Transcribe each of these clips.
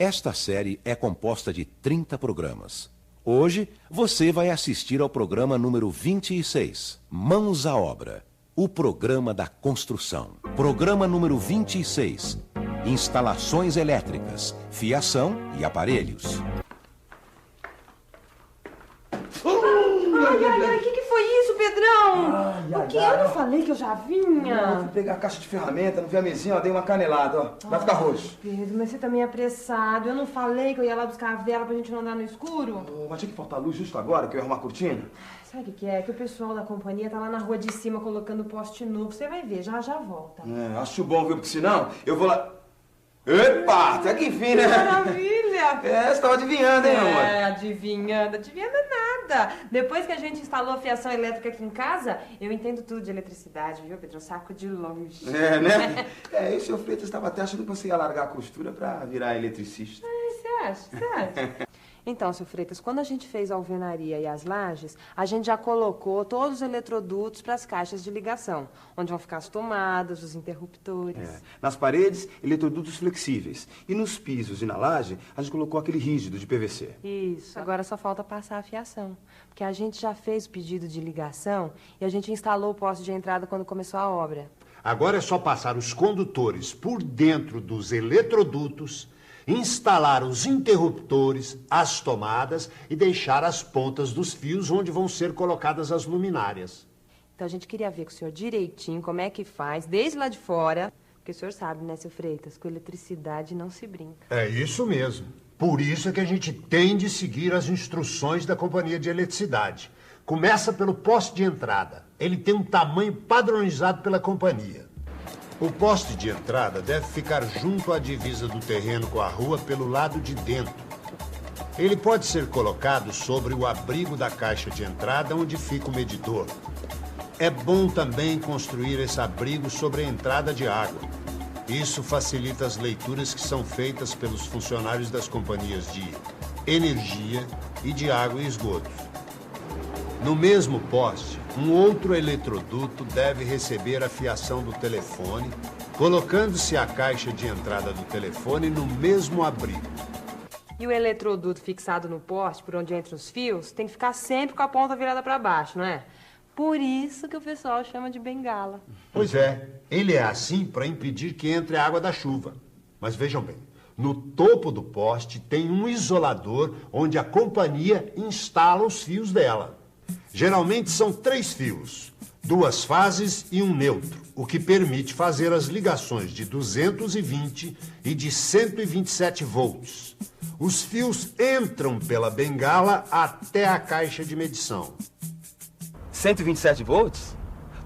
Esta série é composta de 30 programas. Hoje, você vai assistir ao programa número 26, Mãos à Obra, o programa da construção. Programa número 26, Instalações elétricas, fiação e aparelhos. Ai, o que foi isso, Pedrão? O que? Eu não falei que eu já vinha? Não, eu fui pegar a caixa de ferramenta, não vi a mesinha, ó, dei uma canelada, ó. Vai ficar roxo. Pedro, mas você também é apressado. Eu não falei que eu ia lá buscar a vela pra gente não andar no escuro? Mas tinha que faltar luz justo agora, que eu ia arrumar a cortina. Sabe o que é? Que o pessoal da companhia tá lá na rua de cima colocando poste novo. Você vai ver, já volta. Acho bom, viu? Porque senão eu vou lá... Epa, até que enfim, né? Maravilha! Você tava adivinhando, hein, amor? Adivinhando nada. Depois que a gente instalou a fiação elétrica aqui em casa, eu entendo tudo de eletricidade, viu, Pedro? Eu saco de longe. Né? E o senhor Freitas estava até achando que você ia largar a costura pra virar eletricista. Você acha? Então, seu Freitas, quando a gente fez a alvenaria e as lajes, a gente já colocou todos os eletrodutos para as caixas de ligação, onde vão ficar as tomadas, os interruptores. Nas paredes, eletrodutos flexíveis. E nos pisos e na laje, a gente colocou aquele rígido de PVC. Isso. Agora só falta passar a fiação, porque a gente já fez o pedido de ligação e a gente instalou o poste de entrada quando começou a obra. Agora é só passar os condutores por dentro dos eletrodutos, instalar os interruptores, as tomadas e deixar as pontas dos fios onde vão ser colocadas as luminárias. Então a gente queria ver com o senhor direitinho como é que faz, desde lá de fora, porque o senhor sabe, né, seu Freitas, com eletricidade não se brinca. É isso mesmo. Por isso é que a gente tem de seguir as instruções da Companhia de Eletricidade. Começa pelo poste de entrada. Ele tem um tamanho padronizado pela companhia. O poste de entrada deve ficar junto à divisa do terreno com a rua pelo lado de dentro. Ele pode ser colocado sobre o abrigo da caixa de entrada onde fica o medidor. É bom também construir esse abrigo sobre a entrada de água. Isso facilita as leituras que são feitas pelos funcionários das companhias de energia e de água e esgotos. No mesmo poste, um outro eletroduto deve receber a fiação do telefone, colocando-se a caixa de entrada do telefone no mesmo abrigo. E o eletroduto fixado no poste, por onde entram os fios, tem que ficar sempre com a ponta virada para baixo, não é? Por isso que o pessoal chama de bengala. Pois é, ele é assim para impedir que entre a água da chuva. Mas vejam bem, no topo do poste tem um isolador onde a companhia instala os fios dela. Geralmente são 3 fios, 2 fases e um neutro, o que permite fazer as ligações de 220 e de 127 volts. Os fios entram pela bengala até a caixa de medição. 127 volts?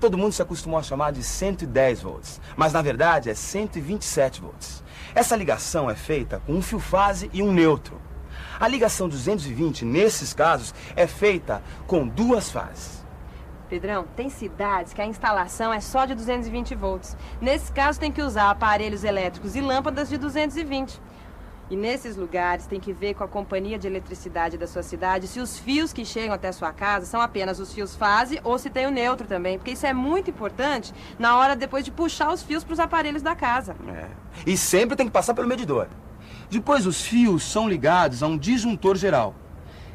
Todo mundo se acostumou a chamar de 110 volts, mas na verdade é 127 volts. Essa ligação é feita com um fio fase e um neutro. A ligação 220, nesses casos, é feita com 2 fases. Pedrão, tem cidades que a instalação é só de 220 volts. Nesse caso, tem que usar aparelhos elétricos e lâmpadas de 220. E nesses lugares, tem que ver com a companhia de eletricidade da sua cidade se os fios que chegam até a sua casa são apenas os fios fase ou se tem o neutro também. Porque isso é muito importante na hora depois de puxar os fios para os aparelhos da casa. E sempre tem que passar pelo medidor. Depois, os fios são ligados a um disjuntor geral.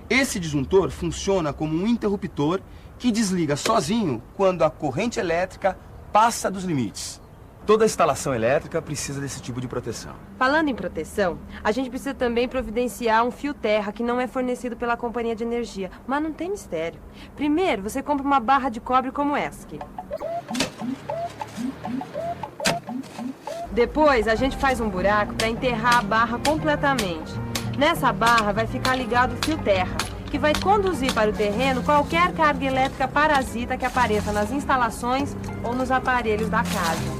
Esse disjuntor funciona como um interruptor que desliga sozinho quando a corrente elétrica passa dos limites. Toda instalação elétrica precisa desse tipo de proteção. Falando em proteção, a gente precisa também providenciar um fio terra que não é fornecido pela companhia de energia. Mas não tem mistério. Primeiro, você compra uma barra de cobre como essa aqui. Depois, a gente faz um buraco para enterrar a barra completamente. Nessa barra vai ficar ligado o fio terra, que vai conduzir para o terreno qualquer carga elétrica parasita que apareça nas instalações ou nos aparelhos da casa.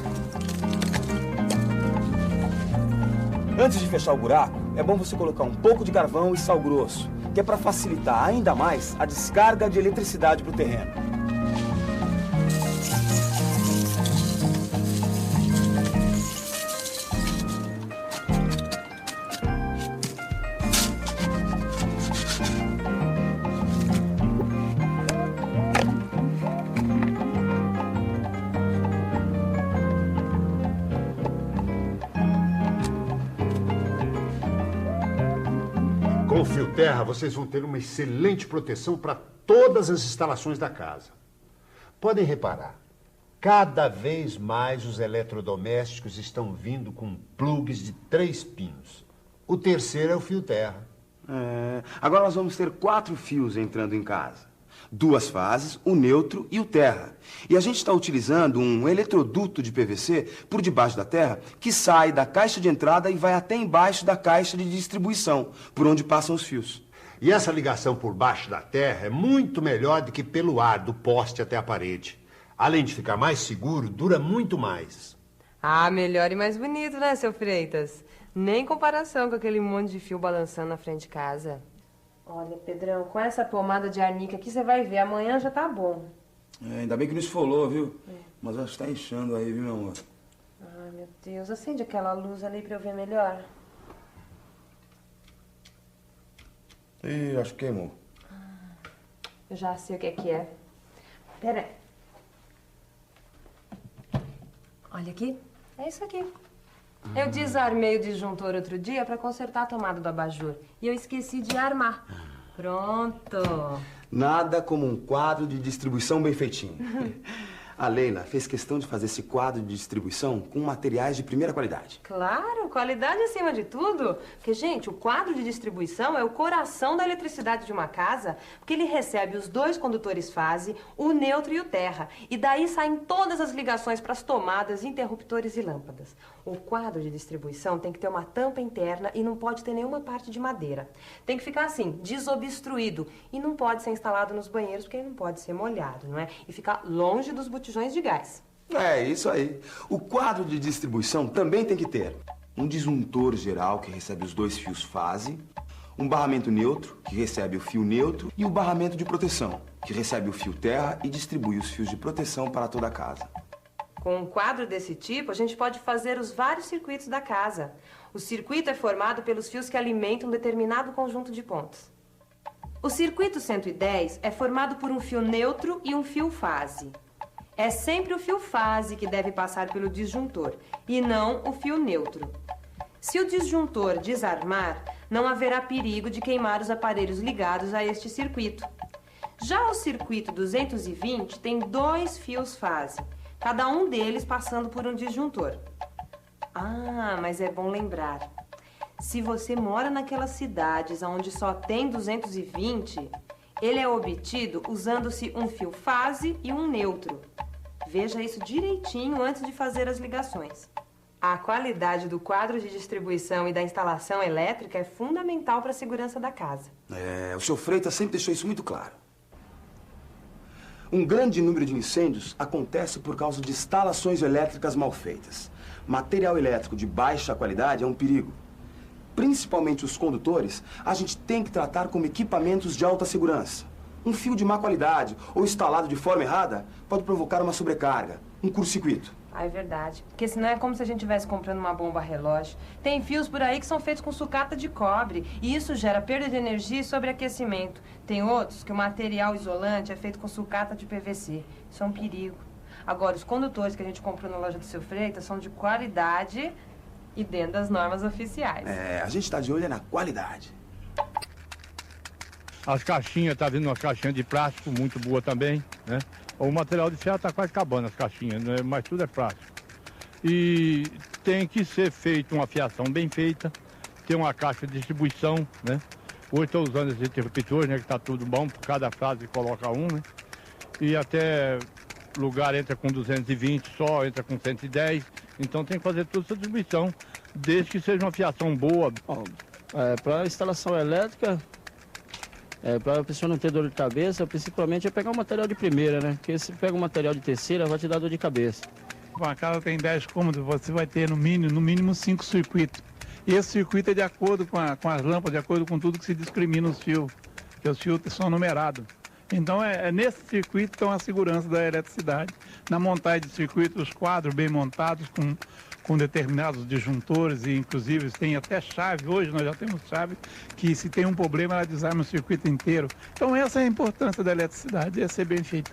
Antes de fechar o buraco, é bom você colocar um pouco de carvão e sal grosso, que é para facilitar ainda mais a descarga de eletricidade para o terreno. Com o fio terra, vocês vão ter uma excelente proteção para todas as instalações da casa. Podem reparar, cada vez mais os eletrodomésticos estão vindo com plugs de 3 pinos. O terceiro é o fio terra. Agora nós vamos ter 4 fios entrando em casa. 2 fases, o neutro e o terra. E a gente está utilizando um eletroduto de PVC por debaixo da terra que sai da caixa de entrada e vai até embaixo da caixa de distribuição, por onde passam os fios. E essa ligação por baixo da terra é muito melhor do que pelo ar do poste até a parede. Além de ficar mais seguro, dura muito mais. Ah, melhor e mais bonito, né, seu Freitas? Nem comparação com aquele monte de fio balançando na frente de casa. Olha, Pedrão, com essa pomada de arnica aqui, você vai ver, amanhã já tá bom. Ainda bem que não esfolou, viu? Mas acho que tá inchando aí, viu, meu amor? Ai, meu Deus, acende aquela luz ali pra eu ver melhor. Ih, acho que queimou. Eu já sei o que é. Pera aí. Olha aqui, é isso aqui. Eu desarmei o disjuntor outro dia para consertar a tomada do abajur. E eu esqueci de armar. Pronto. Nada como um quadro de distribuição bem feitinho. A Leila fez questão de fazer esse quadro de distribuição com materiais de primeira qualidade. Claro, qualidade acima de tudo. Porque, gente, o quadro de distribuição é o coração da eletricidade de uma casa, porque ele recebe os 2 condutores fase, o neutro e o terra. E daí saem todas as ligações para as tomadas, interruptores e lâmpadas. O quadro de distribuição tem que ter uma tampa interna e não pode ter nenhuma parte de madeira. Tem que ficar assim, desobstruído. E não pode ser instalado nos banheiros, porque ele não pode ser molhado, não é? E ficar longe dos botijões de gás. É, isso aí. O quadro de distribuição também tem que ter um disjuntor geral, que recebe os 2 fios fase, um barramento neutro, que recebe o fio neutro, e o barramento de proteção, que recebe o fio terra e distribui os fios de proteção para toda a casa. Com um quadro desse tipo, a gente pode fazer os vários circuitos da casa. O circuito é formado pelos fios que alimentam um determinado conjunto de pontos. O circuito 110 é formado por um fio neutro e um fio fase. É sempre o fio fase que deve passar pelo disjuntor, e não o fio neutro. Se o disjuntor desarmar, não haverá perigo de queimar os aparelhos ligados a este circuito. Já o circuito 220 tem 2 fios fase, cada um deles passando por um disjuntor. Ah, mas é bom lembrar. Se você mora naquelas cidades onde só tem 220, ele é obtido usando-se um fio fase e um neutro. Veja isso direitinho antes de fazer as ligações. A qualidade do quadro de distribuição e da instalação elétrica é fundamental para a segurança da casa. O seu Freitas sempre deixou isso muito claro. Um grande número de incêndios acontece por causa de instalações elétricas mal feitas. Material elétrico de baixa qualidade é um perigo. Principalmente os condutores, a gente tem que tratar como equipamentos de alta segurança. Um fio de má qualidade ou instalado de forma errada pode provocar uma sobrecarga, um curto-circuito. Ah, é verdade. Porque senão é como se a gente estivesse comprando uma bomba relógio. Tem fios por aí que são feitos com sucata de cobre e isso gera perda de energia e sobreaquecimento. Tem outros que o material isolante é feito com sucata de PVC. Isso é um perigo. Agora, os condutores que a gente comprou na loja do seu Freitas são de qualidade e dentro das normas oficiais. A gente está de olho na qualidade. As caixinhas, tá vindo umas caixinhas de plástico muito boa também, né? O material de ferro está quase acabando as caixinhas, né? Mas tudo é plástico. E tem que ser feita uma fiação bem feita, ter uma caixa de distribuição, né? Hoje estou usando esse interruptor, né? Que está tudo bom, por cada fase coloca um, né? E até lugar entra com 220 só, entra com 110. Então tem que fazer toda essa distribuição, desde que seja uma fiação boa. Para instalação elétrica, para a pessoa não ter dor de cabeça, principalmente é pegar um material de primeira, né? Porque se pega um material de terceira, vai te dar dor de cabeça. A casa tem 10 cômodos, você vai ter no mínimo 5 circuitos. E esse circuito é de acordo com as lâmpadas, de acordo com tudo que se discrimina os fios, porque os fios são numerados. Então é nesse circuito que estão a segurança da eletricidade. Na montagem de circuitos, os quadros bem montados com determinados disjuntores e inclusive tem até chave. Hoje nós já temos chave que se tem um problema ela desarma o circuito inteiro. Então essa é a importância da eletricidade, é ser bem feito.